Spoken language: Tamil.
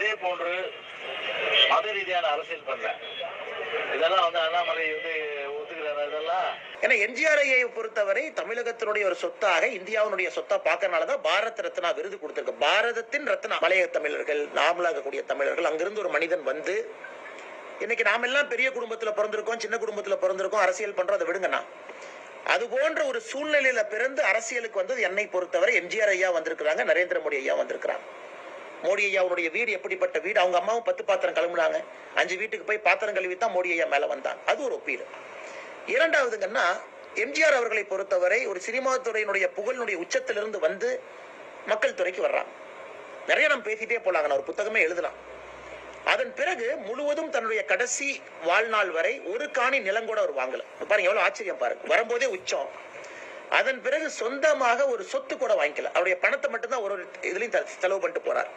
அதே போன்று மத ரீதியான அரசியல் பண்ணல. இதெல்லாம் அண்ணாமலை ஒத்துக்கிறாரு. இதெல்லாம் ஏன்னா எம்ஜிஆரை பொறுத்தவரை தமிழகத்தினுடைய ஒரு சொத்தாக, இந்தியாவுடைய சொத்தா பார்க்கறதுனாலதான் பாரத் ரத்னா விருது கொடுத்திருக்கு. பாரதத்தின் ரத்னா. மலைய தமிழர்கள், நாமளாகக்கூடிய தமிழர்கள், அங்கிருந்து ஒரு மனிதன் வந்து இன்னைக்கு நாம எல்லாம் பெரிய குடும்பத்துல பிறந்திருக்கோம், சின்ன குடும்பத்துல பிறந்திருக்கோம், அரசியல் பண்றோம், அதை விடுங்கண்ணா. அது போன்ற ஒரு சூழ்நிலையில பிறந்து அரசியலுக்கு வந்தது என்னை பொறுத்தவரை எம்ஜிஆர் ஐயா வந்திருக்கிறாங்க, நரேந்திர மோடி ஐயா வந்திருக்கிறாங்க. மோடி ஐயாவுடைய வீடு எப்படிப்பட்ட வீடு, அவங்க அம்மாவும் 10 பாத்திரம் கழுவுனாங்க, 5 வீட்டுக்கு போய் பாத்திரம் கழுவி தான் மோடி ஐயா மேல வந்தாங்க. அது ஒரு ஒப்பீடு. இரண்டாவதுங்கன்னா, எம்ஜிஆர் அவர்களை பொறுத்தவரை ஒரு சினிமா துறையினுடைய புகழினுடைய உச்சத்திலிருந்து வந்து மக்கள் துறைக்கு வர்றாங்க. நிறைய நம்ம பேசிட்டே போலாங்க, நான் ஒரு புத்தகமே எழுதலாம். அதன் பிறகு முழுவதும் தன்னுடைய கடைசி வாழ்நாள் வரை ஒரு காணி நிலம் கூட அவர் வாங்கல. பாருங்க எவ்வளவு ஆச்சரியம் பாருங்க, வரும்போதே உச்சம். அதன் பிறகு சொந்தமாக ஒரு சொத்து கூட வாங்கிக்கல. அவருடைய பணத்தை மட்டும்தான் ஒரு இதுலயும் செலவு பண்ணிட்டு போறார்.